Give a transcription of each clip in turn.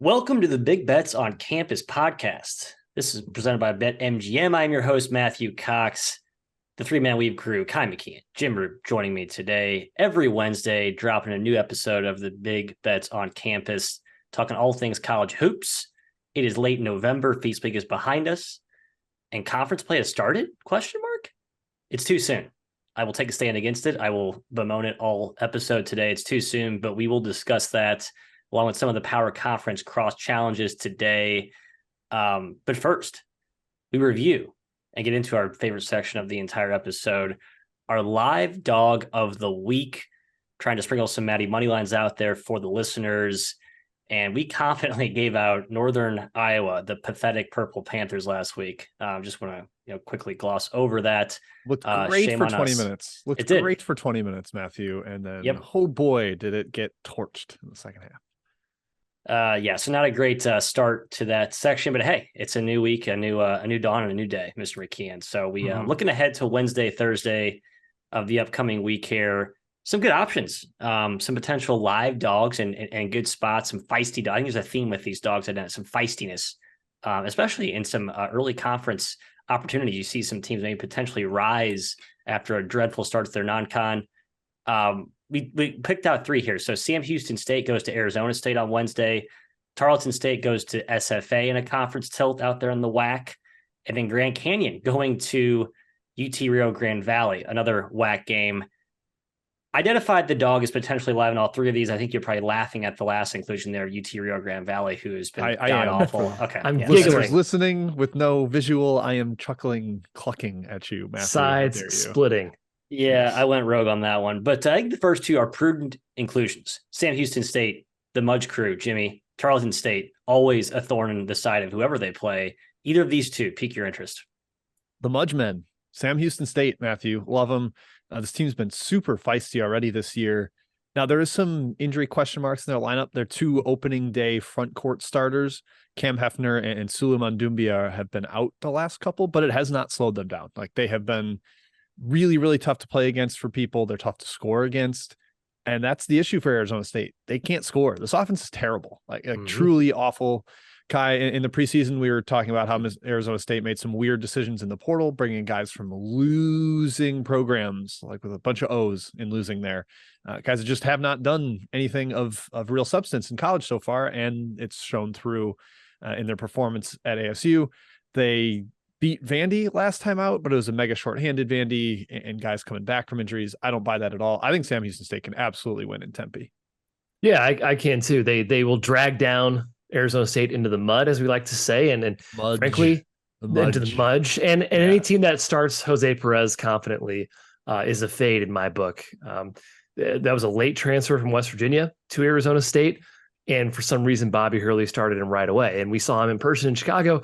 Welcome to the Big Bets on Campus podcast. This is presented by BetMGM. I'm your host, Matthew Cox. The three-man weave crew, Kai McKeon, Jim Root, joining me today every Wednesday, dropping a new episode of the Big Bets on Campus, talking all things college hoops. It is late November. Feast Week is behind us, and conference play has started? ? It's too soon. I will take a stand against it. I will bemoan it all episode today. It's too soon, but we will discuss that along with some of the Power Conference cross challenges today. But first, we review and get into our favorite section of the entire episode, our live dog of the week, trying to sprinkle some Matty money lines out there for the listeners. And we confidently gave out Northern Iowa, the pathetic Purple Panthers last week. Just want to quickly gloss over that. Looked great for 20 minutes. Looked great for 20 minutes, Matthew. And then, oh boy, did it get torched in the second half. So not a great start to that section, but hey, it's a new week, a new dawn, and a new day, Mr. McKeon. So we looking ahead to Wednesday, Thursday of the upcoming week here. Some good options, some potential live dogs and good spots, some feisty dogs. I think there's a theme with these dogs, some feistiness, especially in some early conference opportunities. You see some teams maybe potentially rise after a dreadful start to their non-con. We picked out three here. So Sam Houston State goes to Arizona State on Wednesday. Tarleton State goes to SFA in a conference tilt out there in the WAC. And then Grand Canyon going to UT Rio Grande Valley, another WAC game. Identified the dog as potentially live in all three of these. I think you're probably laughing at the last inclusion there, UT Rio Grande Valley, who has been god-awful. Okay. I'm listening with no visual. I am chuckling, clucking at you, Matthew. Sides splitting. Yeah, I went rogue on that one. But I think the first two are prudent inclusions. Sam Houston State, the Mudge crew, Jimmy. Tarleton State, always a thorn in the side of whoever they play. Either of these two pique your interest. The Mudge men. Sam Houston State, Matthew. Love them. This team's been super feisty already this year. Now, there is some injury question marks in their lineup. Their two opening day front court starters, Cam Hefner and Suleiman Doumbia, have been out the last couple, but it has not slowed them down. Like, they have been really, really tough to play against for people. They're tough to score against. And that's the issue for Arizona State. They can't score. This offense is terrible, like truly awful. Kai, in the preseason, we were talking about how Arizona State made some weird decisions in the portal, bringing guys from losing programs, like with a bunch of O's in losing there. Guys that just have not done anything of real substance in college so far, and it's shown through in their performance at ASU. They beat Vandy last time out, but it was a mega shorthanded Vandy and guys coming back from injuries. I don't buy that at all. I think Sam Houston State can absolutely win in Tempe. Yeah, I can too. They will drag down Arizona State into the mud, as we like to say, and frankly, into the mudge. And any team that starts Jose Perez confidently is a fade in my book. That was a late transfer from West Virginia to Arizona State, and for some reason, Bobby Hurley started him right away. And we saw him in person in Chicago.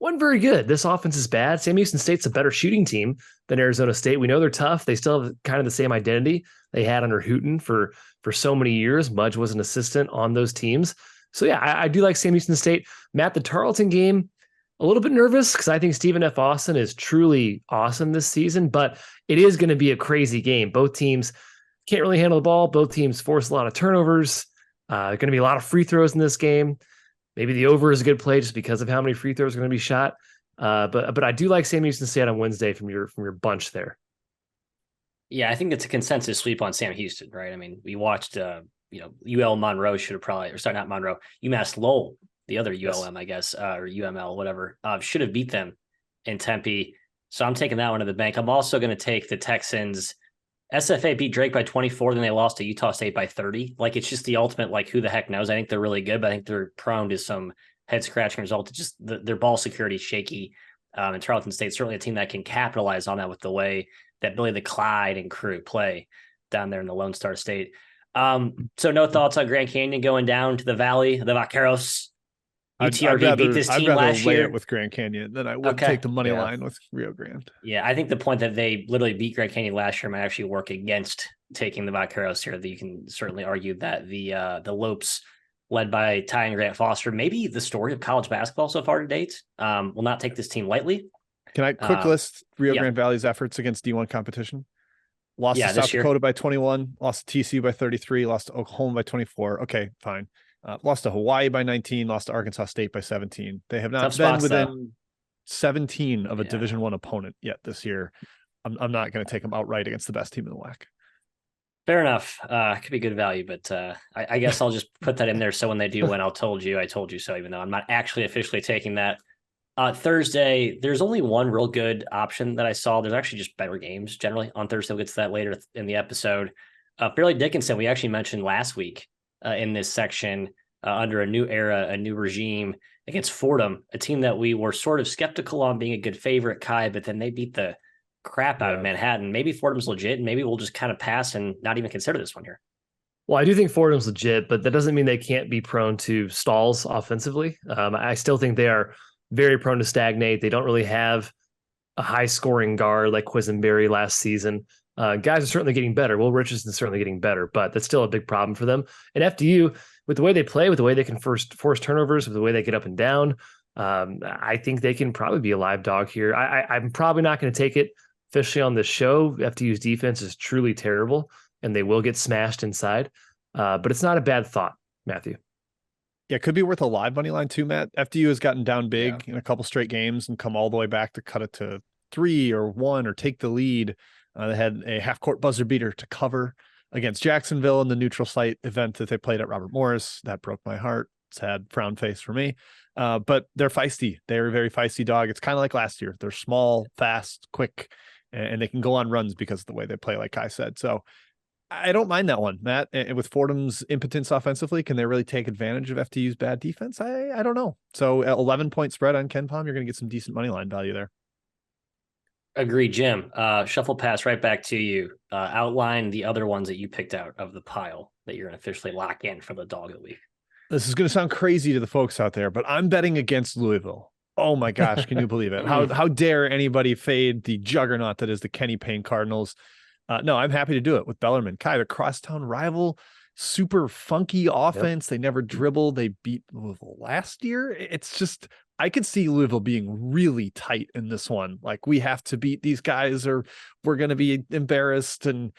Wasn't very good. This offense is bad. Sam Houston State's a better shooting team than Arizona State. We know they're tough. They still have kind of the same identity they had under Hooten for so many years. Mudge was an assistant on those teams. So, yeah, I do like Sam Houston State. Matt, the Tarleton game, a little bit nervous because I think Stephen F. Austin is truly awesome this season, but it is going to be a crazy game. Both teams can't really handle the ball. Both teams force a lot of turnovers. Going to be a lot of free throws in this game. Maybe the over is a good play just because of how many free throws are going to be shot. But I do like Sam Houston State on Wednesday from your bunch there. Yeah, I think it's a consensus sweep on Sam Houston, right? I mean, we watched UL Monroe should have probably, or sorry, not Monroe, UMass Lowell, the other ULM, I guess, or UML, whatever, should have beat them in Tempe. So I'm taking that one to the bank. I'm also going to take the Texans. SFA beat Drake by 24, then they lost to Utah State by 30. Like, it's just the ultimate, like, who the heck knows? I think they're really good, but I think they're prone to some head-scratching result. It's just their ball security is shaky. And Tarleton State, certainly a team that can capitalize on that with the way that Billy the Clyde and crew play down there in the Lone Star State. So no thoughts on Grand Canyon going down to the Valley, the Vaqueros. UTRG beat this team last year with Grand Canyon. Then I would take the money line with Rio Grande. Yeah, I think the point that they literally beat Grand Canyon last year might actually work against taking the Vaqueros here. That you can certainly argue that the Lopes, led by Ty and Grant Foster, maybe the story of college basketball so far to date, will not take this team lightly. Can I quick list Rio Grande Valley's efforts against D1 competition? Lost to South Dakota by 21, lost to TCU by 33, lost to Oklahoma by 24. Okay, fine. Lost to Hawaii by 19, lost to Arkansas State by 17. They have not Tough been spots, within though. 17 of a Division I opponent yet this year. I'm not going to take them outright against the best team in the WAC. Fair enough. Could be good value, but I guess I'll just put that in there. So when they do win, I told you so, even though I'm not actually officially taking that. Thursday, there's only one real good option that I saw. There's actually just better games generally on Thursday. We'll get to that later in the episode. Fairleigh Dickinson, we actually mentioned last week in this section under a new era, a new regime against Fordham, a team that we were sort of skeptical on being a good favorite, Kai, but then they beat the crap out of Manhattan. Maybe Fordham's legit, and maybe we'll just kind of pass and not even consider this one here. Well, I do think Fordham's legit, but that doesn't mean they can't be prone to stalls offensively. I still think they are very prone to stagnate. They don't really have a high-scoring guard like Quisenberry last season. Guys are certainly getting better. Will Richardson's certainly getting better, but that's still a big problem for them. And FDU, with the way they play, with the way they can force turnovers, with the way they get up and down, I think they can probably be a live dog here. I'm probably not going to take it officially on this show. FDU's defense is truly terrible, and they will get smashed inside. But it's not a bad thought, Matthew. Yeah, it could be worth a live money line too, Matt. FDU has gotten down big in a couple straight games and come all the way back to cut it to 3 or 1 or take the lead. They had a half-court buzzer beater to cover against Jacksonville in the neutral site event that they played at Robert Morris. That broke my heart. Sad frown face for me. But they're feisty. They're a very feisty dog. It's kind of like last year. They're small, fast, quick, and they can go on runs because of the way they play, like I said. So I don't mind that one, Matt. And with Fordham's impotence offensively, can they really take advantage of FDU's bad defense? I don't know. So 11-point spread on KenPom, you're going to get some decent money line value there. Agree, Jim. Shuffle pass right back to you. Outline the other ones that you picked out of the pile that you're going to officially lock in for the dog of the week. This is going to sound crazy to the folks out there, but I'm betting against Louisville. Oh my gosh, can you believe it? How dare anybody fade the juggernaut that is the Kenny Payne Cardinals? No, I'm happy to do it with Bellarmine. Kai, the crosstown rival, super funky offense. They never dribble. They beat Louisville last year. It's just, I could see Louisville being really tight in this one. Like, we have to beat these guys or we're going to be embarrassed. And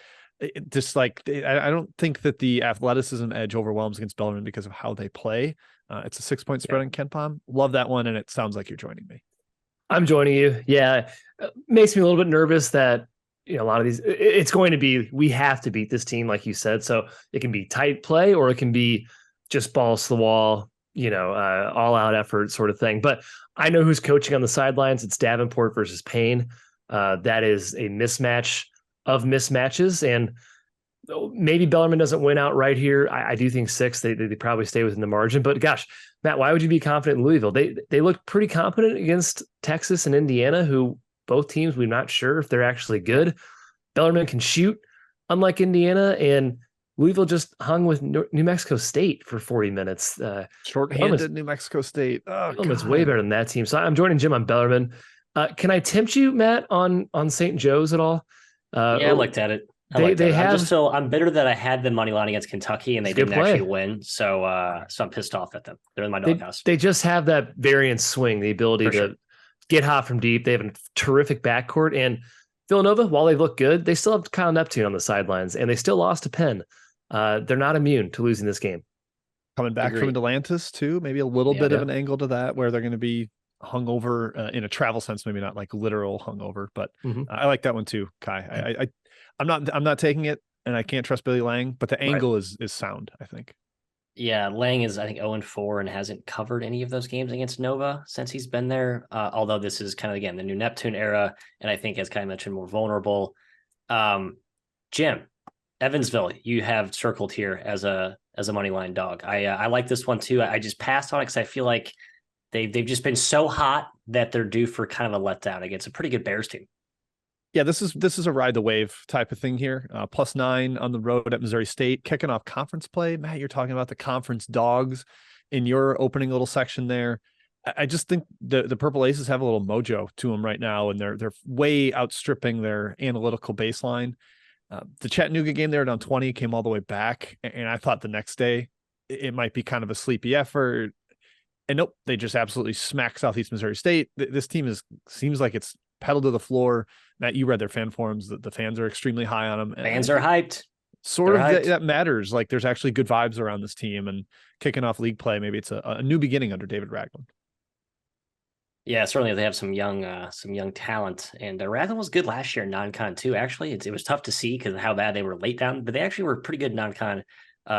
just like, I don't think that the athleticism edge overwhelms against Bellarmine because of how they play. It's a 6-point spread on KenPom. Love that one. And it sounds like you're joining me. I'm joining you. Yeah. It makes me a little bit nervous that, a lot of these, it's going to be, we have to beat this team, like you said. So it can be tight play or it can be just balls to the wall, all out effort sort of thing. But I know who's coaching on the sidelines. It's Davenport versus Payne. That is a mismatch of mismatches. And maybe Bellarmine doesn't win out right here. I do think 6, they probably stay within the margin. But gosh, Matt, why would you be confident in Louisville? They looked pretty competent against Texas and Indiana, who both teams, we're not sure if they're actually good. Bellarmine can shoot, unlike Indiana, and Louisville just hung with New Mexico State for 40 minutes. Short-handed New Mexico State. It's way better than that team. So I'm joining Jim on Bellarmine. Can I tempt you, Matt, on St. Joe's at all? I looked at it. I'm bitter that I had the money line against Kentucky and they didn't actually win. So I'm pissed off at them. They're in my doghouse. They just have that variance swing, the ability to get hot from deep. They have a terrific backcourt. And Villanova, while they look good, they still have Kyle Neptune on the sidelines, and they still lost to Penn. They're not immune to losing this game. Coming back from Atlantis, too. Maybe a little bit of an angle to that where they're going to be hungover in a travel sense, maybe not like literal hungover, but I like that one, too, Kai. I'm not taking it, and I can't trust Billy Lang, but the angle is sound, I think. Yeah, Lang is, I think, 0-4 and hasn't covered any of those games against Nova since he's been there. Although this is kind of, again, the new Neptune era, and I think, as Kai mentioned, more vulnerable. Jim, Evansville, you have circled here as a money line dog. I like this one too. I just passed on it because I feel like they've just been so hot that they're due for kind of a letdown against a pretty good Bears team. Yeah, this is a ride the wave type of thing here. +9 on the road at Missouri State, kicking off conference play. Matt, you're talking about the conference dogs in your opening little section there. I just think the Purple Aces have a little mojo to them right now, and they're way outstripping their analytical baseline. The Chattanooga game, they were down 20, came all the way back, and I thought the next day it might be kind of a sleepy effort. And nope, they just absolutely smack Southeast Missouri State. This team seems like it's pedal to the floor. Matt, you read their fan forums. The fans are extremely high on them. Fans are hyped. sort of that matters. Like there's actually good vibes around this team and kicking off league play. Maybe it's a new beginning under David Ragland. Yeah, certainly they have some young talent, and Ragland was good last year in non-con too. Actually, it was tough to see because of how bad they were late down, but they actually were pretty good non-con.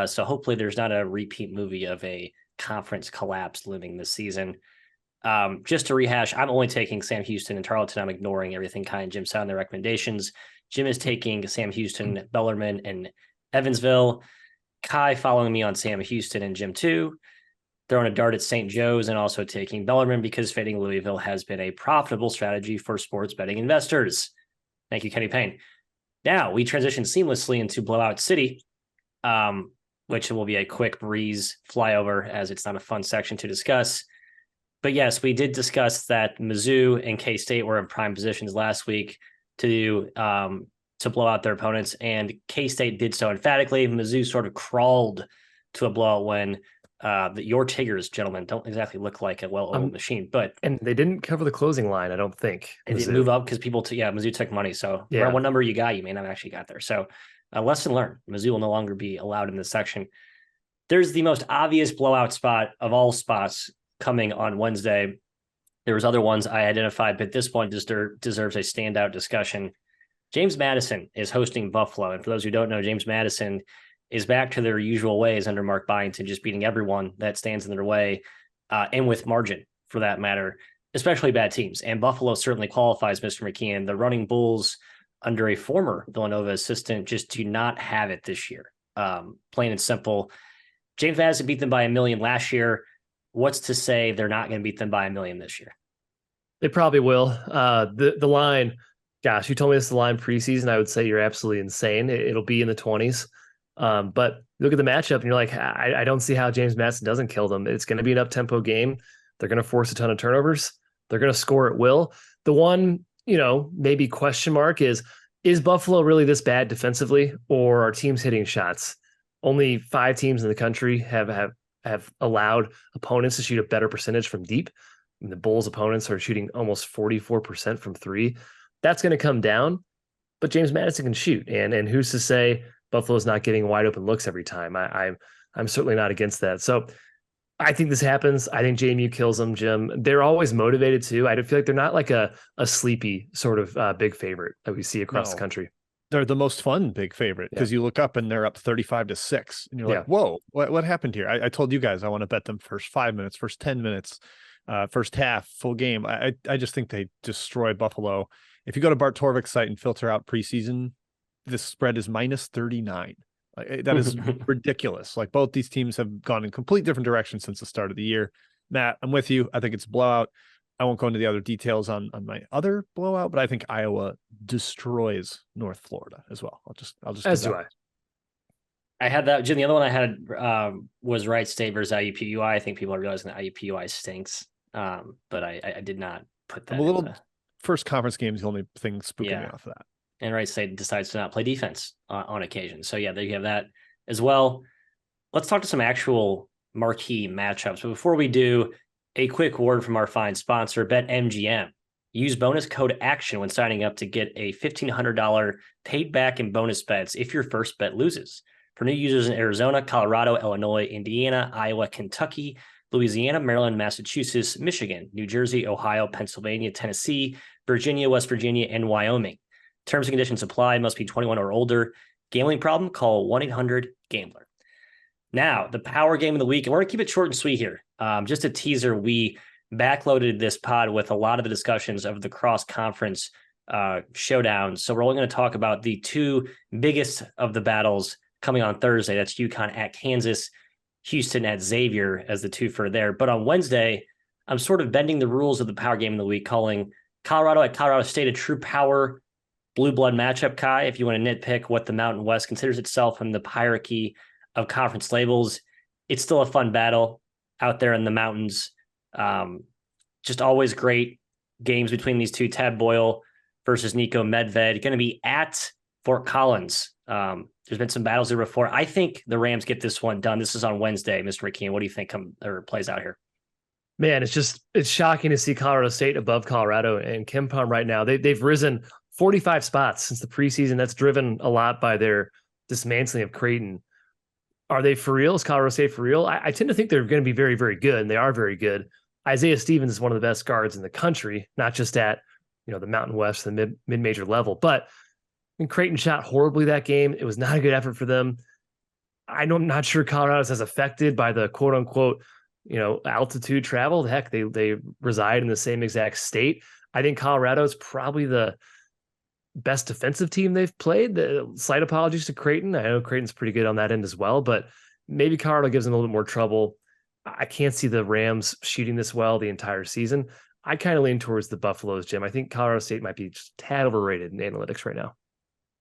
So hopefully there's not a repeat movie of a conference collapse looming this season. Just to rehash, I'm only taking Sam Houston and Tarleton. I'm ignoring everything Kai and Jim said on their recommendations. Jim is taking Sam Houston, Bellarmine, and Evansville. Kai following me on Sam Houston and Jim too. Throwing a dart at St. Joe's and also taking Bellarmine because fading Louisville has been a profitable strategy for sports betting investors. Thank you, Kenny Payne. Now we transition seamlessly into Blowout City, which will be a quick breeze flyover as it's not a fun section to discuss. But yes, we did discuss that Mizzou and K-State were in prime positions last week to blow out their opponents, and K-State did so emphatically. Mizzou sort of crawled to a blowout win. Your Tigers, gentlemen, don't exactly look like a well-oiled machine, and they didn't cover the closing line, I don't think. They didn't move up because Mizzou took money. So no matter what number you got, you may not actually got there. So lesson learned. Mizzou will no longer be allowed in this section. There's the most obvious blowout spot of all spots coming on Wednesday. There was other ones I identified, but this one deserves a standout discussion. James Madison is hosting Buffalo. And for those who don't know, James Madison is back to their usual ways under Mark Byington, just beating everyone that stands in their way, and with margin, for that matter, especially bad teams. And Buffalo certainly qualifies, Mr. McKeon. The Running Bulls, under a former Villanova assistant, just do not have it this year. Plain and simple. James Madison beat them by 1 million last year. What's to say they're not going to beat them by 1 million this year? They probably will. The line, gosh, you told me this is the line preseason, I would say you're absolutely insane. It'll be in the 20s. But look at the matchup and you're like, I don't see how James Madison doesn't kill them. It's going to be an up-tempo game. They're going to force a ton of turnovers. They're going to score at will. The one, maybe question mark is Buffalo really this bad defensively, or are teams hitting shots? Only 5 teams in the country have allowed opponents to shoot a better percentage from deep. I mean, the Bulls' opponents are shooting almost 44% from 3. That's going to come down, but James Madison can shoot. And who's to say Buffalo's not getting wide open looks every time? I'm certainly not against that. So I think this happens. I think JMU kills them, Jim. They're always motivated too. I feel like they're not like a sleepy sort of big favorite that we see across the country. They're the most fun big favorite because you look up and they're up 35-6 and you're like, whoa, what happened here? I told you guys I want to bet them first 5 minutes, first 10 minutes, first half, full game. I just think they destroy Buffalo. If you go to Bart Torvik's site and filter out preseason, this spread is -39. That is ridiculous. Like both these teams have gone in complete different directions since the start of the year. Matt, I'm with you. I think it's a blowout. I won't go into the other details on my other blowout, but I think Iowa destroys North Florida as well. I'll just as do I had that, Jim. The other one I had was Wright State versus IUPUI. I think people are realizing that IUPUI stinks, but I did not put that. A little first conference game is the only thing spooking me off of that. And Wright State decides to not play defense on occasion. So there you have that as well. Let's talk to some actual marquee matchups. But before we do, a quick word from our fine sponsor, BetMGM. Use bonus code ACTION when signing up to get a $1,500 paid back in bonus bets if your first bet loses. For new users in Arizona, Colorado, Illinois, Indiana, Iowa, Kentucky, Louisiana, Maryland, Massachusetts, Michigan, New Jersey, Ohio, Pennsylvania, Tennessee, Virginia, West Virginia, and Wyoming. Terms and conditions apply. Must be 21 or older. Gambling problem? Call 1-800-GAMBLER. Now, the power game of the week, and we're going to keep it short and sweet here. Just a teaser, we backloaded this pod with a lot of the discussions of the cross-conference showdowns. So we're only going to talk about the 2 biggest of the battles coming on Thursday. That's UConn at Kansas, Houston at Xavier as the 2 for there. But on Wednesday, I'm sort of bending the rules of the power game of the week, calling Colorado at Colorado State a true power blue blood matchup, Kai, if you want to nitpick what the Mountain West considers itself in the hierarchy of conference labels. It's still a fun battle out there in the mountains. Just always great games between these two. Tad Boyle versus Nico Medved, going to be at Fort Collins. There's been some battles there before. I think the Rams get this one done. This is on Wednesday, Mr. McKeon. What do you think plays out here? Man, it's shocking to see Colorado State above Colorado and KenPom right now. They've risen 45 spots since the preseason. That's driven a lot by their dismantling of Creighton. Are they for real? Is Colorado State for real? I tend to think they're going to be very, very good, and they are very good. Isaiah Stevens is one of the best guards in the country, not just at the Mountain West, the mid-major level. But Creighton shot horribly that game. It was not a good effort for them. I'm not sure Colorado's as affected by the quote unquote, altitude travel. Heck, they reside in the same exact state. I think Colorado is probably the best defensive team they've played. Slight apologies to Creighton. I know Creighton's pretty good on that end as well, but maybe Colorado gives them a little bit more trouble. I can't see the Rams shooting this well the entire season. I kind of lean towards the Buffaloes, Jim. I think Colorado State might be just a tad overrated in analytics right now.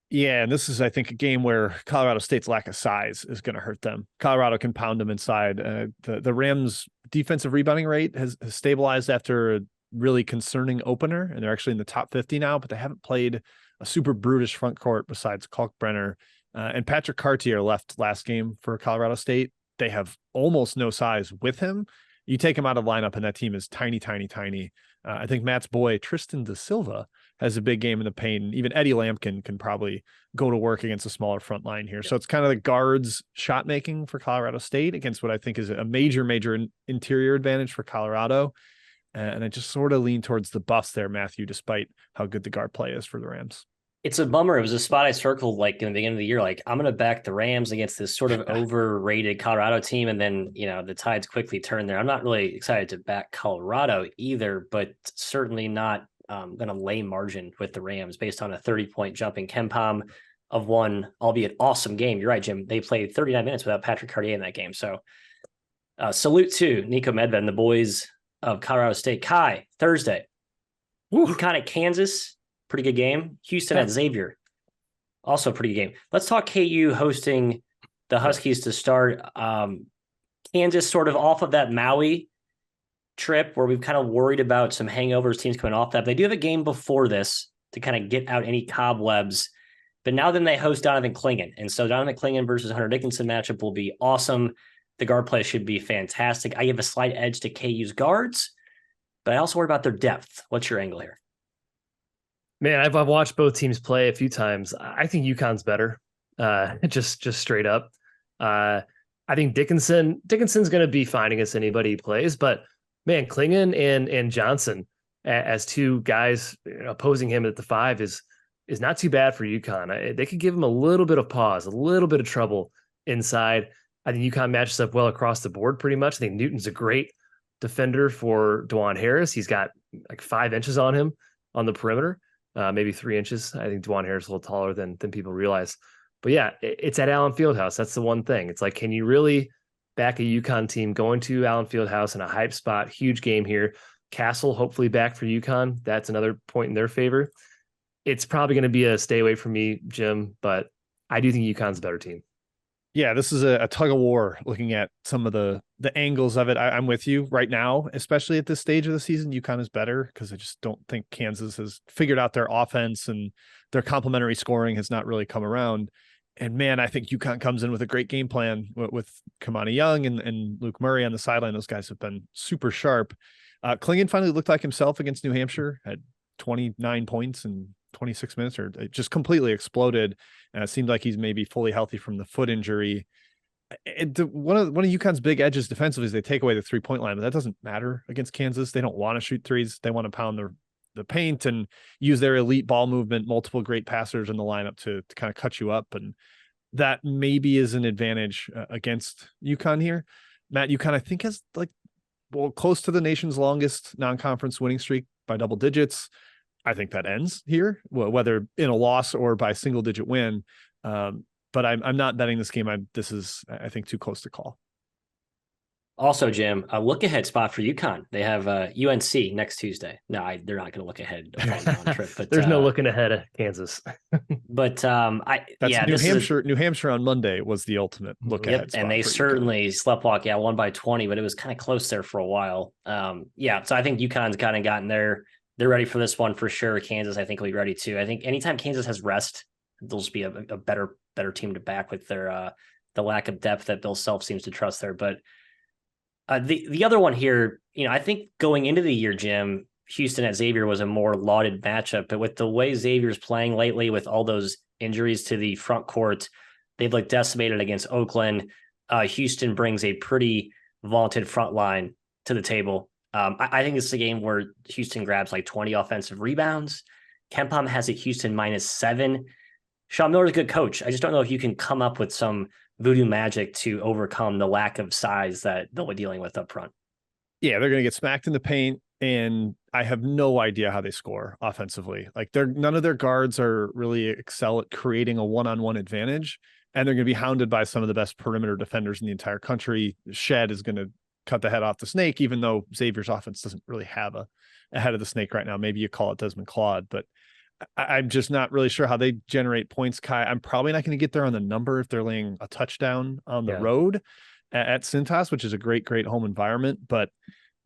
Yeah, and this is, I think, a game where Colorado State's lack of size is going to hurt them. Colorado can pound them inside. The Rams' defensive rebounding rate has stabilized after a really concerning opener, and they're actually in the top 50 now, but they haven't played a super brutish front court besides Kalkbrenner. And Patrick Cartier left last game for Colorado State. They have almost no size with him. You take him out of lineup, and that team is tiny, tiny, tiny. I think Matt's boy, Tristan Da Silva, has a big game in the paint. Even Eddie Lampkin can probably go to work against a smaller front line here. So it's kind of the guards shot making for Colorado State against what I think is a major, major interior advantage for Colorado. And I just sort of lean towards the Buffs there, Matthew, despite how good the guard play is for the Rams. It's a bummer. It was a spot I circled like in the beginning of the year. Like, I'm going to back the Rams against this sort of overrated Colorado team. And then, the tides quickly turn there. I'm not really excited to back Colorado either, but certainly not going to lay margin with the Rams based on a 30-point jump in KenPom of one, albeit awesome game. You're right, Jim. They played 39 minutes without Patrick Cartier in that game. So salute to Nico Medved and the boys of Colorado State. Kai, Thursday. UConn at Kansas. Pretty good game. Houston at Xavier. Also pretty good game. Let's talk KU hosting the Huskies to start. Kansas sort of off of that Maui trip where we've kind of worried about some hangovers, teams coming off that. They do have a game before this to kind of get out any cobwebs. But now then they host Donovan Clingan. And so Donovan Clingan versus Hunter Dickinson matchup will be awesome. The guard play should be fantastic. I give a slight edge to KU's guards, but I also worry about their depth. What's your angle here? Man, I've watched both teams play a few times. I think UConn's better, just straight up. I think Dickinson's going to be fine against anybody he plays, but man, Clingan and Johnson as two guys opposing him at the 5 is not too bad for UConn. They could give him a little bit of pause, a little bit of trouble inside. I think UConn matches up well across the board pretty much. I think Newton's a great defender for DeJuan Harris. He's got like 5 inches on him on the perimeter. Maybe 3 inches. I think DeJuan Harris is a little taller than people realize. But yeah, it's at Allen Fieldhouse. That's the one thing. It's like, can you really back a UConn team going to Allen Fieldhouse in a hype spot? Huge game here. Castle hopefully back for UConn. That's another point in their favor. It's probably going to be a stay away from me, Jim, but I do think UConn's a better team. Yeah, this is a tug of war looking at some of the angles of it. I'm with you right now, especially at this stage of the season. UConn is better because I just don't think Kansas has figured out their offense and their complementary scoring has not really come around. And man, I think UConn comes in with a great game plan with Kamani Young and Luke Murray on the sideline. Those guys have been super sharp. Clingan finally looked like himself against New Hampshire, had 29 points in 26 minutes, or it just completely exploded. And it seemed like he's maybe fully healthy from the foot injury. One of UConn's big edges defensively is they take away the 3-point line, but that doesn't matter against Kansas. They don't want to shoot threes. They want to pound the paint and use their elite ball movement, multiple great passers in the lineup to kind of cut you up. And that maybe is an advantage against UConn here. Matt, UConn, I think, has close to the nation's longest non-conference winning streak by double digits. I think that ends here, whether in a loss or by single digit win. But I'm not betting this game. This is, I think, too close to call. Also, Jim, a look ahead spot for UConn. They have UNC next Tuesday. No, they're not going to look ahead on trip. But there's no looking ahead of Kansas. But New Hampshire on Monday was the ultimate look ahead spot. And they certainly sleptwalk. Won by 20, but it was kind of close there for a while. So I think UConn's kind of gotten there. They're ready for this one for sure. Kansas, I think, will be ready too. I think anytime Kansas has rest, they'll just be a better team to back with their the lack of depth that Bill Self seems to trust there. But the other one here, I think going into the year, Jim, Houston at Xavier was a more lauded matchup. But with the way Xavier's playing lately, with all those injuries to the front court, They've looked decimated against Oakland. Houston brings a pretty vaunted front line to the table. I think it's a game where Houston grabs like 20 offensive rebounds. KenPom has a Houston -7. Sean Miller's a good coach. I just don't know if you can come up with some voodoo magic to overcome the lack of size that they'll be dealing with up front. Yeah, they're going to get smacked in the paint, and I have no idea how they score offensively. Like none of their guards are really excel at creating a one-on-one advantage, and they're going to be hounded by some of the best perimeter defenders in the entire country. Shed is going to cut the head off the snake, even though Xavier's offense doesn't really have a head of the snake right now. Maybe you call it Desmond Claude, but I'm just not really sure how they generate points, Kai. I'm probably not going to get there on the number if they're laying a touchdown on the road at Cintas, which is a great home environment. But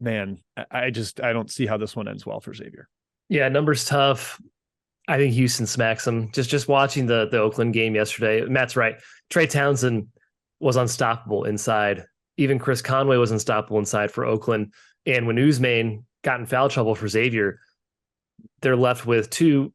man, I don't see how this one ends well for Xavier. Yeah, numbers tough. I think Houston smacks them. Just watching the Oakland game yesterday. Matt's right. Trey Townsend was unstoppable inside. Even Chris Conway was unstoppable inside for Oakland. And when Usman got in foul trouble for Xavier, they're left with two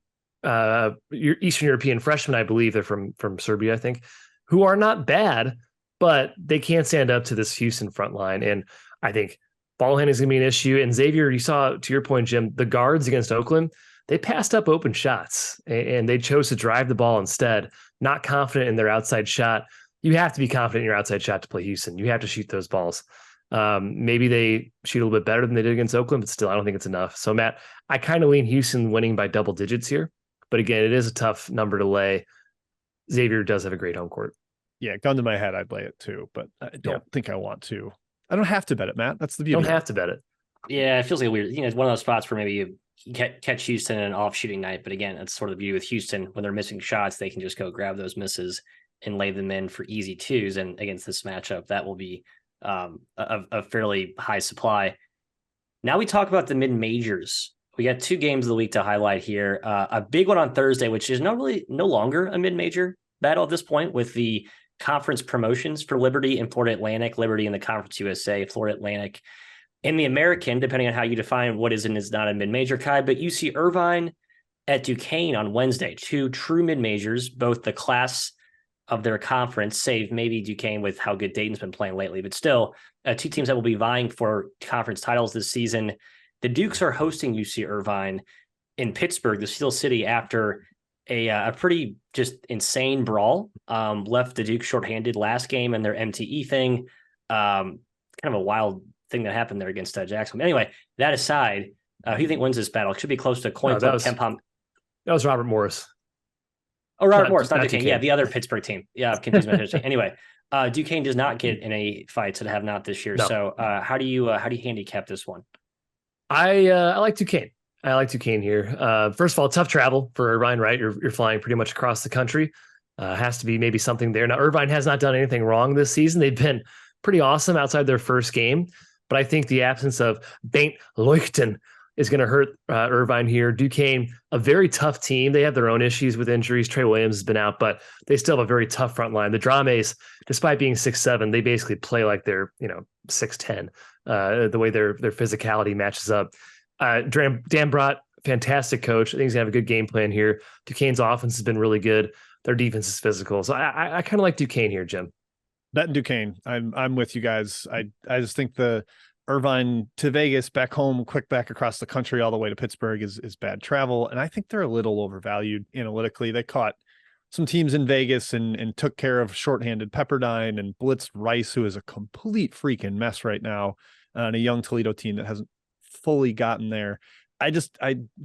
Eastern European freshmen, I believe they're from Serbia, I think, who are not bad, but they can't stand up to this Houston front line. And I think ball handling is going to be an issue. And Xavier, you saw, to your point, Jim, the guards against Oakland, they passed up open shots and they chose to drive the ball instead, not confident in their outside shot. You have to be confident in your outside shot to play Houston. You have to shoot those balls. Maybe they shoot a little bit better than they did against Oakland, but still, I don't think it's enough. So, Matt, I kind of lean Houston winning by double digits here. But again, it is a tough number to lay. Xavier does have a great home court. Yeah, gun to my head, I'd lay it too, but I don't think I want to. I don't have to bet it, Matt. That's the beauty. You don't have to bet it. Yeah, it feels like weird. It's one of those spots where maybe you catch Houston in an off shooting night. But again, it's sort of the beauty with Houston. When they're missing shots, they can just go grab those misses and lay them in for easy twos. And against this matchup, that will be a fairly high supply. Now we talk about the mid-majors. We got 2 games of the week to highlight here. A big one on Thursday, which is no longer a mid-major battle at this point, with the conference promotions for Liberty and Florida Atlantic. Liberty in the Conference USA, Florida Atlantic in the American, depending on how you define what is and is not a mid-major, Kai. But UC Irvine at Duquesne on Wednesday, 2 true mid-majors, both the class of their conference, save maybe Duquesne with how good Dayton's been playing lately, but still 2 teams that will be vying for conference titles this season. The Dukes are hosting UC Irvine in Pittsburgh, the Steel City, after a pretty just insane brawl. Left the Dukes shorthanded last game and their MTE thing. Kind of a wild thing that happened there against Jacksonville. Anyway, that aside, who do you think wins this battle? It should be close to coin flip. That was Robert Morris. Oh, Robert Morris, not Duquesne. Yeah, the other Pittsburgh team. Yeah, I've confused my history. Anyway, Duquesne does not get in a fight, so they have not this year. No. So how do you handicap this one? I like Duquesne. I like Duquesne here. First of all, tough travel for Irvine, right? You're flying pretty much across the country. Has to be maybe something there. Now, Irvine has not done anything wrong this season. They've been pretty awesome outside their first game. But I think the absence of Baint Leuchten is going to hurt Irvine here. Duquesne, a very tough team. They have their own issues with injuries. Trey Williams has been out, but they still have a very tough front line. The Drames, despite being 6'7", they basically play like they're 6'10". The way their physicality matches up. Dan Brott, fantastic coach. I think he's gonna have a good game plan here. Duquesne's offense has been really good. Their defense is physical. So I kind of like Duquesne here, Jim. Betting Duquesne. I'm with you guys. I just think the Irvine to Vegas, back home, quick back across the country all the way to Pittsburgh is bad travel. And I think they're a little overvalued analytically. They caught some teams in Vegas and took care of shorthanded Pepperdine and blitzed Rice, who is a complete freaking mess right now, and a young Toledo team that hasn't fully gotten there. I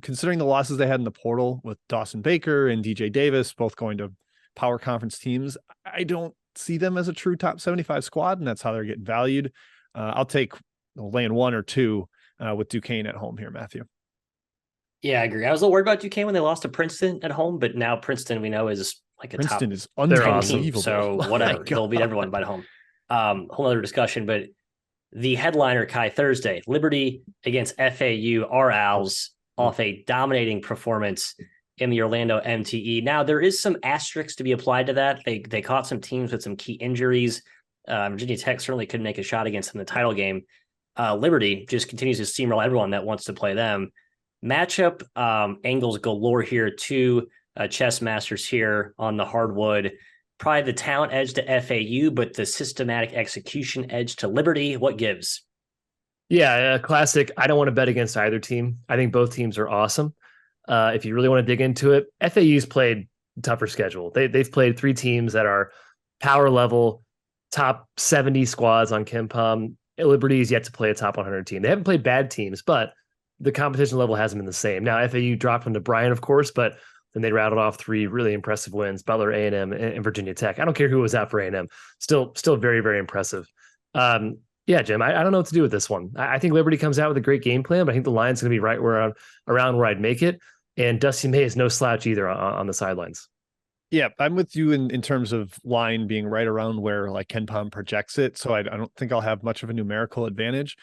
considering the losses they had in the portal with Dawson Baker and DJ Davis, both going to power conference teams, I don't see them as a true top 75 squad, and that's how they're getting valued. I'll take laying 1 or 2 with Duquesne at home here, Matthew. Yeah, I agree. I was a little worried about Duquesne when they lost to Princeton at home, but now Princeton we know is like a Princeton top is unbelievable. Team, so whatever, they'll beat everyone by home. Whole other discussion, but the headliner, Kai, Thursday, Liberty against FAU, our Owls, off a dominating performance in the Orlando MTE. Now, there is some asterisks to be applied to that. They caught some teams with some key injuries. Virginia Tech certainly couldn't make a shot against them in the title game. Liberty just continues to steamroll everyone that wants to play them. Matchup angles galore here. 2 chess masters here on the hardwood. Probably the talent edge to FAU, but the systematic execution edge to Liberty. What gives? Yeah, classic. I don't want to bet against either team. I think both teams are awesome. If you really want to dig into it, FAU's played a tougher schedule. They've played 3 teams that are power level, top 70 squads on KenPom. Liberty is yet to play a top 100 team. They haven't played bad teams, but the competition level hasn't been the same. Now, FAU dropped them to Bryan, of course, but then they rattled off 3 really impressive wins: Butler, A&M, and Virginia Tech. I don't care who was out for A&M. Still very, very impressive. Yeah, Jim, I don't know what to do with this one. I think Liberty comes out with a great game plan, but I think the line's going to be right around where I'd make it. And Dusty May is no slouch either on the sidelines. Yeah, I'm with you in terms of line being right around where like KenPom projects it. So I don't think I'll have much of a numerical advantage.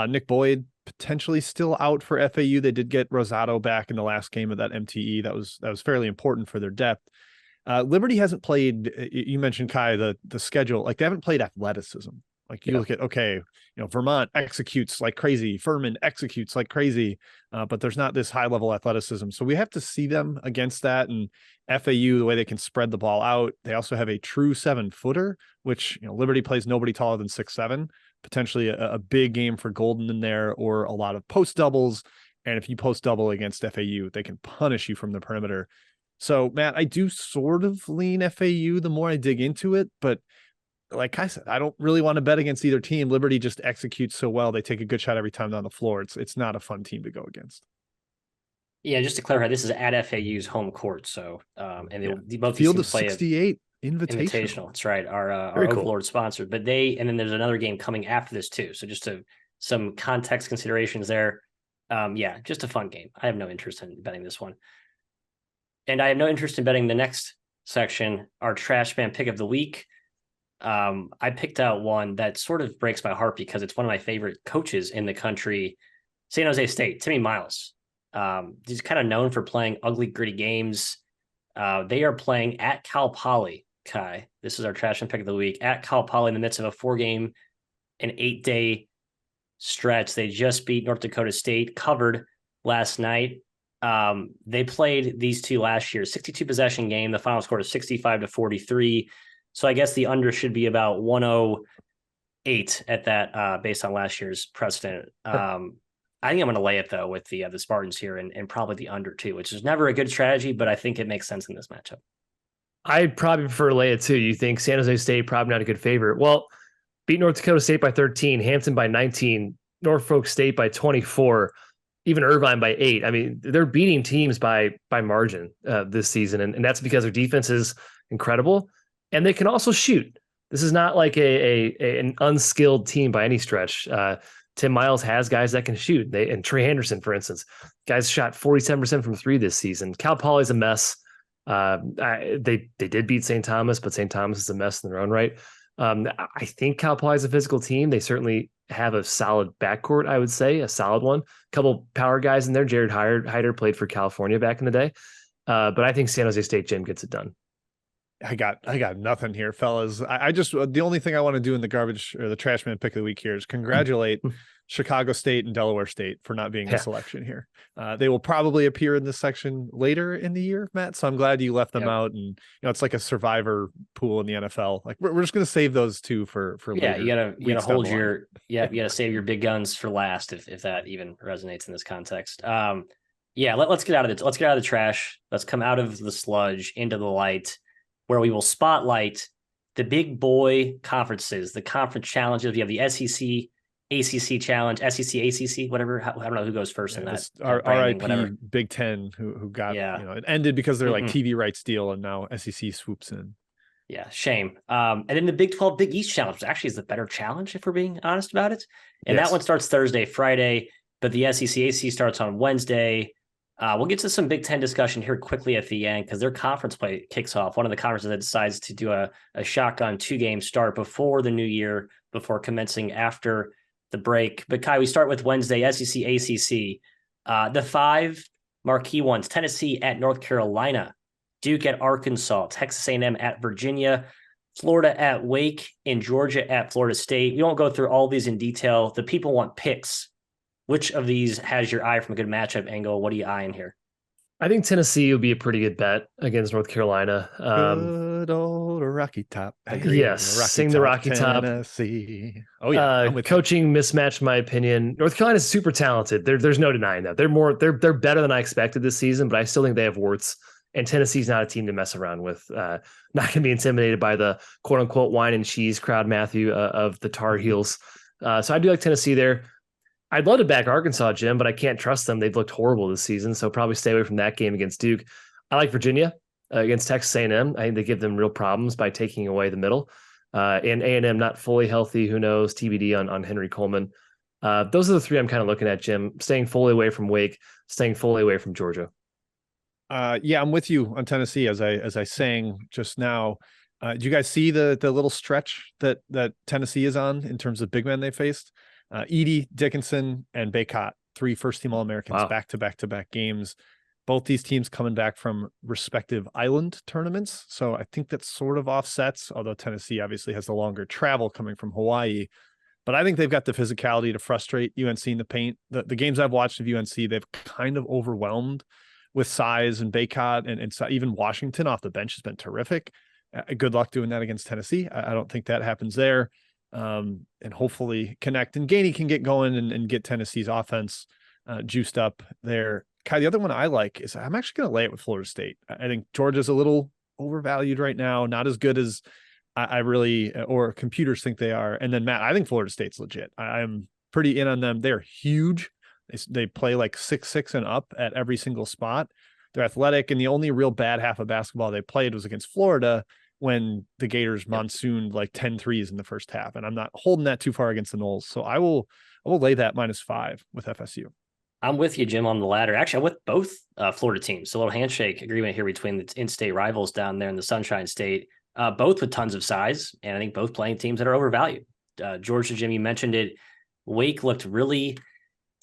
Nick Boyd potentially still out for FAU. They did get Rosado back in the last game of that MTE. That was fairly important for their depth. Liberty hasn't played. You mentioned Kai the schedule. Like they haven't played athleticism. Like you look at, okay, Vermont executes like crazy. Furman executes like crazy, but there's not this high level athleticism. So we have to see them against that. And FAU, the way they can spread the ball out. They also have a true 7-footer, which Liberty plays nobody taller than 6'7". Potentially a big game for Golden in there, or a lot of post doubles. And if you post double against FAU, they can punish you from the perimeter. So Matt, I do sort of lean FAU the more I dig into it, but like I said, I don't really want to bet against either team. Liberty just executes so well. They take a good shot every time down the floor. It's not a fun team to go against. Yeah, just to clarify, this is at FAU's home court. So, and they both Field of play 68 Invitational. That's right. Our Very cool. Overlord sponsored, but and then there's another game coming after this too. So just some context considerations there. Yeah, just a fun game. I have no interest in betting this one. And I have no interest in betting the next section, our trash man pick of the week. I picked out one that sort of breaks my heart because it's one of my favorite coaches in the country, San Jose State, Timmy Miles. He's kind of known for playing ugly, gritty games. They are playing at Cal Poly, Kai. This is our trash and pick of the week. At Cal Poly in the midst of a 4-game and 8-day stretch. They just beat North Dakota State, covered last night. They played these two last year, 62 possession game. The final score is 65-43. So I guess the under should be about 108 at that, based on last year's precedent. I think I'm going to lay it though with the Spartans here and probably the under too, which is never a good strategy, but I think it makes sense in this matchup. I'd probably prefer to lay it too. You think San Jose State probably not a good favorite? Well, beat North Dakota State by 13, Hampton by 19, Norfolk State by 24, even Irvine by 8. I mean, they're beating teams by margin this season, and that's because their defense is incredible, and they can also shoot. This is not like an unskilled team by any stretch. Tim Miles has guys that can shoot. And Trey Henderson, for instance, guys shot 47% from 3 this season. Cal Poly's a mess. They did beat St. Thomas, but St. Thomas is a mess in their own right. I think Cal Poly is a physical team. They certainly have a solid backcourt, I would say, a solid one. A couple power guys in there. Jared Hyder played for California back in the day. But I think San Jose State Jim gets it done. I got nothing here, fellas. I just, the only thing I want to do in the garbage or the trash man pick of the week here is congratulate Chicago State and Delaware State for not being a selection here. They will probably appear in this section later in the year, Matt. So I'm glad you left them out. And it's like a survivor pool in the NFL. Like we're just going to save those two for later. You gotta hold you gotta save your big guns for last if that even resonates in this context. Let's get out of it. Let's get out of the trash. Let's come out of the sludge into the light, where we will spotlight the big boy conferences, the conference challenges. We have the SEC, ACC challenge, SEC, ACC, whatever. I don't know who goes first in that. RIP Big Ten, who got, it ended because they're like TV rights deal, and now SEC swoops in. Yeah, shame. And then the Big 12 Big East challenge, which actually is the better challenge if we're being honest about it. And that one starts Thursday, Friday, but the SEC, ACC starts on Wednesday. We'll get to some Big Ten discussion here quickly at the end because their conference play kicks off. One of the conferences that decides to do a shotgun 2-game start before the new year, before commencing after the break. But Kai, we start with Wednesday, SEC, ACC. The 5 marquee ones: Tennessee at North Carolina, Duke at Arkansas, Texas A&M at Virginia, Florida at Wake, and Georgia at Florida State. We won't go through all these in detail. The people want picks. Which of these has your eye from a good matchup angle? What are you eyeing here? I think Tennessee will be a pretty good bet against North Carolina. Good old Rocky Top. Yes, sing the Rocky Top. Tennessee. Oh yeah, I'm with coaching mismatch, in my opinion. North Carolina is super talented. There's no denying that. They're better than I expected this season, but I still think they have warts. And Tennessee's not a team to mess around with. Not going to be intimidated by the quote unquote wine and cheese crowd, Matthew, of the Tar Heels. So I do like Tennessee there. I'd love to back Arkansas, Jim, but I can't trust them. They've looked horrible this season, so probably stay away from that game against Duke. I like Virginia against Texas A&M. I think they give them real problems by taking away the middle. And A&M not fully healthy. Who knows? TBD on Henry Coleman. Those are the three I'm kind of looking at, Jim. Staying fully away from Wake, staying fully away from Georgia. Yeah, I'm with you on Tennessee. As I sang just now, do you guys see the little stretch that Tennessee is on in terms of big men they faced? Edey, Dickinson, and Baycott, 3 first-team All-Americans, back-to-back games. Both these teams coming back from respective island tournaments. So I think that sort of offsets, although Tennessee obviously has the longer travel coming from Hawaii. But I think they've got the physicality to frustrate UNC in the paint. The games I've watched of UNC, they've kind of overwhelmed with size, and Baycott and even Washington off the bench has been terrific. Good luck doing that against Tennessee. I don't think that happens there. And hopefully connect, and Gainey can get going and get Tennessee's offense juiced up there. Kai, the other one I like is I'm actually going to lay it with Florida State. I think Georgia's a little overvalued right now, not as good as I really, or computers think they are. And then Matt, I think Florida State's legit. I'm pretty in on them. They're huge. They play like 6'6" and up at every single spot. They're athletic, and the only real bad half of basketball they played was against Florida, when the Gators monsooned like 10 threes in the first half. And I'm not holding that too far against the Noles. So I will lay that -5 with FSU. I'm with you, Jim, on the ladder. Actually, I'm with both Florida teams. A little handshake agreement here between the in-state rivals down there in the Sunshine State, both with tons of size. And I think both playing teams that are overvalued. Georgia, Jim, you mentioned it. Wake looked really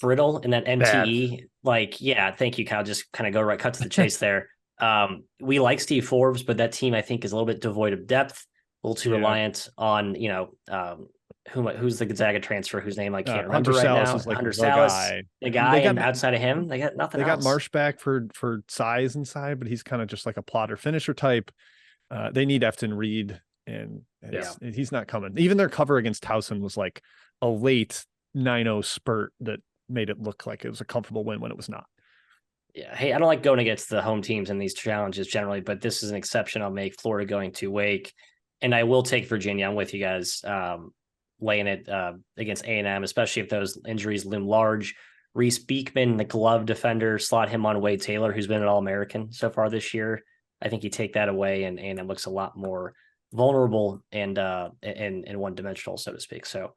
brittle in that MTE. Bad. Like, yeah, thank you, Kyle. Just kind of cut to the chase there. We like Steve Forbes, but that team I think is a little bit devoid of depth, a little too reliant on, who's the Gonzaga transfer whose name I can't remember right now. Is like Hunter Salas, the guy, and outside of him, they got nothing. They got Marsh back for size inside, but he's kind of just like a plotter finisher type. They need Efton Reed, and he's not coming. Even their cover against Towson was like a late 9-0 spurt that made it look like it was a comfortable win when it was not. Yeah. Hey, I don't like going against the home teams in these challenges generally, but this is an exception. I'll make Florida going to Wake, and I will take Virginia. I'm with you guys, laying it against A&M, especially if those injuries loom large. Reese Beekman, the glove defender, slot him on Wade Taylor, who's been an All-American so far this year. I think you take that away, and A&M looks a lot more vulnerable and one-dimensional, so to speak. So,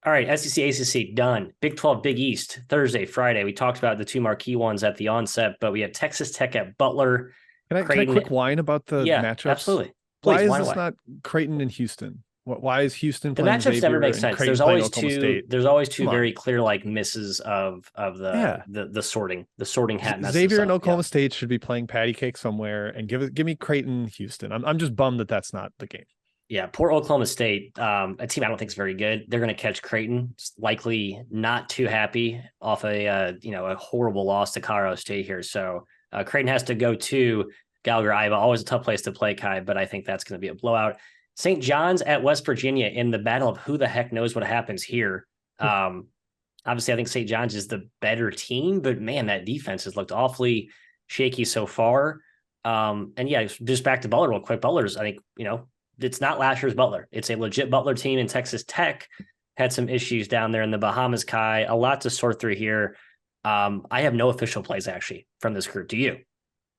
all right, SEC, ACC, done. Big 12, Big East, Thursday, Friday. We talked about the two marquee ones at the onset, but we have Texas Tech at Butler. Can I quick whine about the matchups? Absolutely. Please, why is this not Creighton and Houston? Why is Houston playing the matchups Xavier never make sense? Creighton There's always two very clear like misses of the sorting hat. Xavier and Oklahoma State should be playing patty cake somewhere, and give me Creighton, Houston. I'm just bummed that that's not the game. Yeah, poor Oklahoma State, a team I don't think is very good. They're going to catch Creighton, likely not too happy off a horrible loss to Colorado State here. So Creighton has to go to Gallagher, Iowa. Always a tough place to play, Kai, but I think that's going to be a blowout. St. John's at West Virginia in the battle of who the heck knows what happens here. Obviously, I think St. John's is the better team, but man, that defense has looked awfully shaky so far. And yeah, just back to Butler real quick. Butler's, I think, it's not last year's Butler. It's a legit Butler team, and Texas Tech had some issues down there in the Bahamas, Kai. A lot to sort through here. I have no official plays actually from this group. Do you?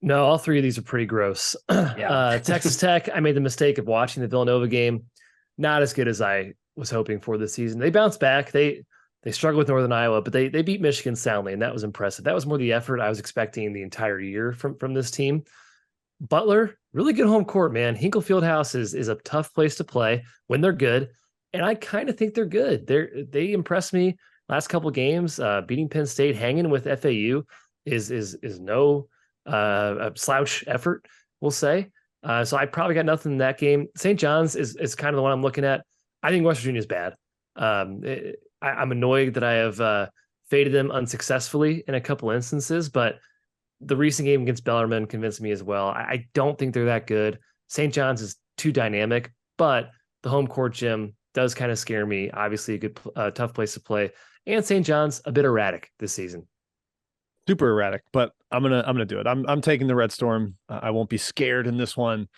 No, all three of these are pretty gross. Yeah. Texas Tech, I made the mistake of watching the Villanova game. Not as good as I was hoping for this season. They bounced back. They struggled with Northern Iowa, but they beat Michigan soundly, and that was impressive. That was more the effort I was expecting the entire year from this team. Butler, really good home court, man. Hinkle Fieldhouse is a tough place to play when they're good, and I kind of think they're good. They impressed me last couple of games. Beating Penn State, hanging with FAU is no a slouch effort, we'll say. So I probably got nothing in that game. St. John's is kind of the one I'm looking at. I think West Virginia is bad. I'm annoyed that I have faded them unsuccessfully in a couple instances, but the recent game against Bellarmine convinced me as well. I don't think they're that good. St. John's is too dynamic, but the home court gym does kind of scare me. Obviously, a good, tough place to play. And St. John's a bit erratic this season. Super erratic, but I'm gonna do it. I'm taking the Red Storm. I won't be scared in this one.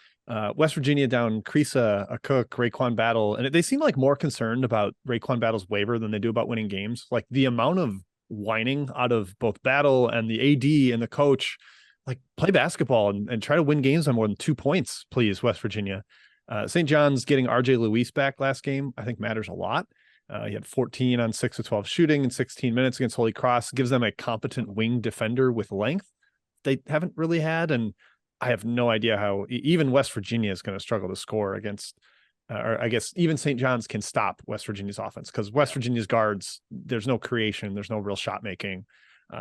West Virginia down Creasa, a Cook, Raekwon Battle, and they seem like more concerned about Raekwon Battle's waiver than they do about winning games. Like the amount of whining out of both Battle and the AD and the coach, like play basketball and try to win games on more than 2 points, please, West Virginia. St. John's getting RJ Luis back last game, I think matters a lot. He had 14 on 6 of 12 shooting in 16 minutes against Holy Cross, gives them a competent wing defender with length they haven't really had. And I have no idea how even West Virginia is going to struggle to score against, or I guess even St. John's can stop West Virginia's offense, because West Virginia's guards, there's no creation, there's no real shot making.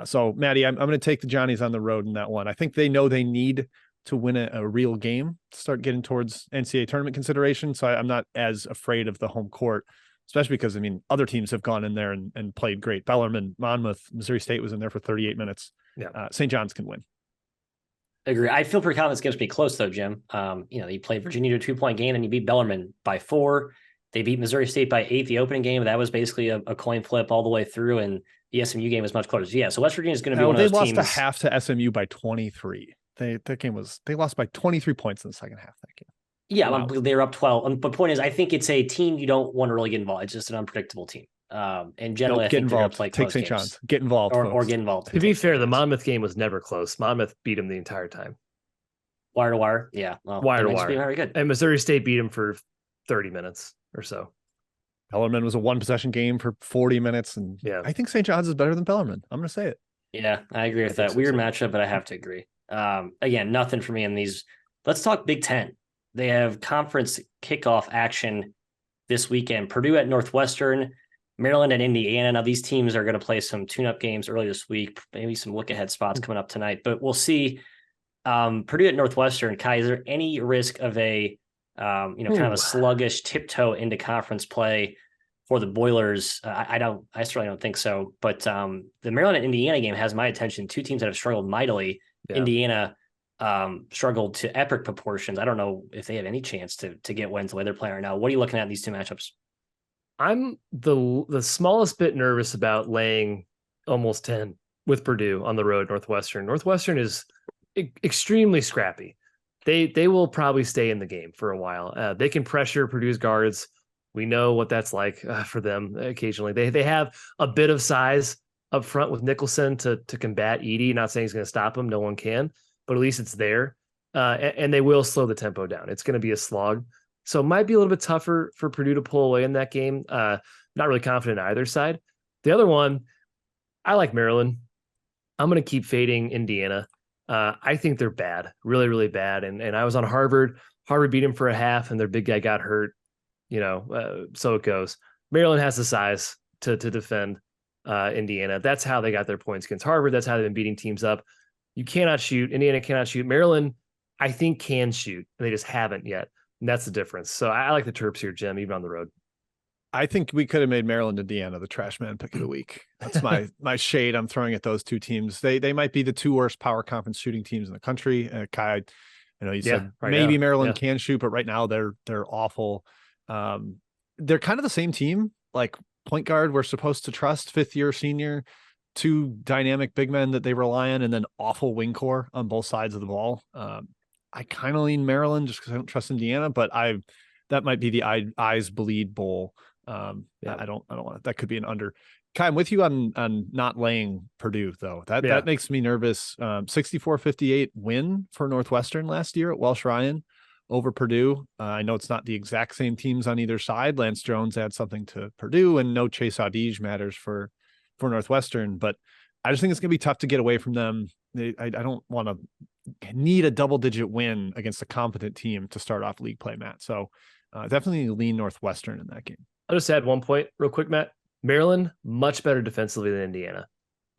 So Maddie, I'm going to take the Johnnies on the road in that one. I think they know they need to win a real game to start getting towards NCAA tournament consideration. So I'm not as afraid of the home court, especially because, I mean, other teams have gone in there and played great. Bellarmine, Monmouth, Missouri State was in there for 38 minutes. Yeah. St. John's can win. Agree. I feel pretty confident it's going to be close, though, Jim. You played Virginia to a 2-point game, and you beat Bellarmine by 4. They beat Missouri State by 8 the opening game. That was basically a coin flip all the way through, and the SMU game was much closer. Yeah, so West Virginia is going to be one of those teams. They lost a half to SMU by 23. They lost by 23 points in the second half that game. Yeah, wow. They were up 12. But point is, I think it's a team you don't want to really get involved. It's just an unpredictable team. And generally, I think they're going to play close games. Take St. John's. Get involved. Or get involved. To be fair, the Monmouth game was never close. Monmouth beat them the entire time. Wire to wire. Yeah. Well, wire to wire. Very good. And Missouri State beat them for 30 minutes or so. Bellarmine was a 1-possession game for 40 minutes. And yeah, I think St. John's is better than Bellarmine. I'm going to say it. Yeah, I agree with that. Weird matchup, but I have to agree. Again, nothing for me in these. Let's talk Big Ten. They have conference kickoff action this weekend. Purdue at Northwestern, Maryland and Indiana. Now, these teams are going to play some tune-up games early this week, maybe some look-ahead spots coming up tonight, but we'll see. Purdue at Northwestern, Kai, is there any risk of a kind of a sluggish tiptoe into conference play for the Boilers? I certainly don't think so. But the Maryland and Indiana game has my attention. Two teams that have struggled mightily. Yeah. Indiana struggled to epic proportions. I don't know if they have any chance to get wins the way they're playing right now. What are you looking at in these two matchups? I'm the smallest bit nervous about laying almost 10 with Purdue on the road. Northwestern is extremely scrappy. They will probably stay in the game for a while. They can pressure Purdue's guards. We know what that's like for them occasionally. They have a bit of size up front with Nicholson to combat Edey. Not saying he's going to stop him. No one can, but at least it's there. And they will slow the tempo down. It's going to be a slog. So it might be a little bit tougher for Purdue to pull away in that game. Not really confident in either side. The other one, I like Maryland. I'm going to keep fading Indiana. I think they're bad, really, really bad. And I was on Harvard. Harvard beat him for a half, and their big guy got hurt. So it goes. Maryland has the size to defend Indiana. That's how they got their points against Harvard. That's how they've been beating teams up. You cannot shoot. Indiana cannot shoot. Maryland, I think, can shoot, and they just haven't yet. And that's the difference. So I like the Terps here, Jim, even on the road. I think we could have made Maryland, Indiana the trash man pick of the week. That's my shade I'm throwing at those two teams. They might be the two worst power conference shooting teams in the country. Kai, you said right maybe now. Maryland can shoot, but right now they're awful. They're kind of the same team. Like point guard, we're supposed to trust, 5th-year senior, 2 dynamic big men that they rely on, and then awful wing core on both sides of the ball. I kind of lean Maryland just because I don't trust Indiana, but that might be the eyes bleed bowl. I don't want it. That could be an under. Kai, I'm with you on not laying Purdue though. That makes me nervous. 64-58 win for Northwestern last year at Welsh Ryan over Purdue. I know it's not the exact same teams on either side. Lance Jones adds something to Purdue, and no Chase Audige matters for Northwestern, but I just think it's going to be tough to get away from them. I don't want to need a double-digit win against a competent team to start off league play, Matt. So definitely lean Northwestern in that game. I'll just add one point real quick, Matt. Maryland, much better defensively than Indiana.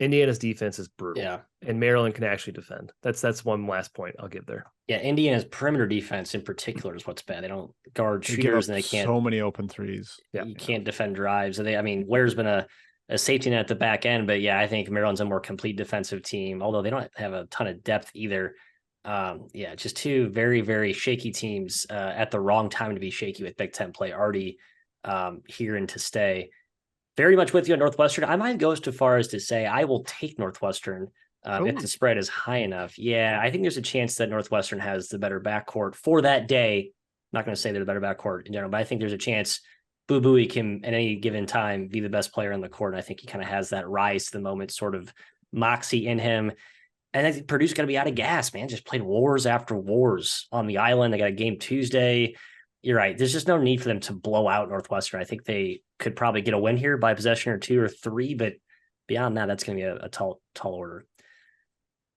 Indiana's defense is brutal. Yeah. And Maryland can actually defend. That's one last point I'll give there. Yeah, Indiana's perimeter defense in particular is what's bad. They don't guard shooters, and they can't. So many open threes. Yeah, you can't defend drives. Ware's been a a safety net at the back end. But yeah, I think Maryland's a more complete defensive team, although they don't have a ton of depth either. Just two very, very shaky teams at the wrong time to be shaky with Big Ten play already here and to stay. Very much with you on Northwestern. I might go so far as to say I will take Northwestern if the spread is high enough. Yeah, I think there's a chance that Northwestern has the better backcourt for that day. I'm not going to say they're the better backcourt in general, but I think there's a chance Boo Buie can at any given time be the best player on the court. And I think he kind of has that rise to the moment sort of moxie in him. And I think Purdue's going to be out of gas, man. Just played wars after wars on the island. They got a game Tuesday. You're right. There's just no need for them to blow out Northwestern. I think they could probably get a win here by possession or 2 or 3, but beyond that, that's going to be a tall order.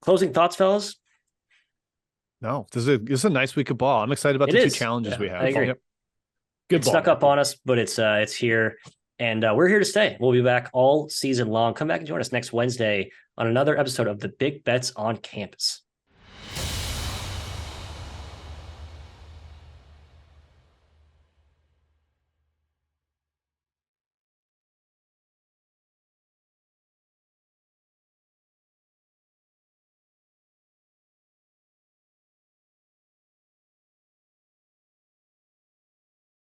Closing thoughts, fellas? No, this is a nice week of ball. I'm excited about the two challenges we have. I agree. Yep. Good ball. Snuck up on us, but it's here, and we're here to stay. We'll be back all season long. Come back and join us next Wednesday on another episode of the Big Bets on Campus.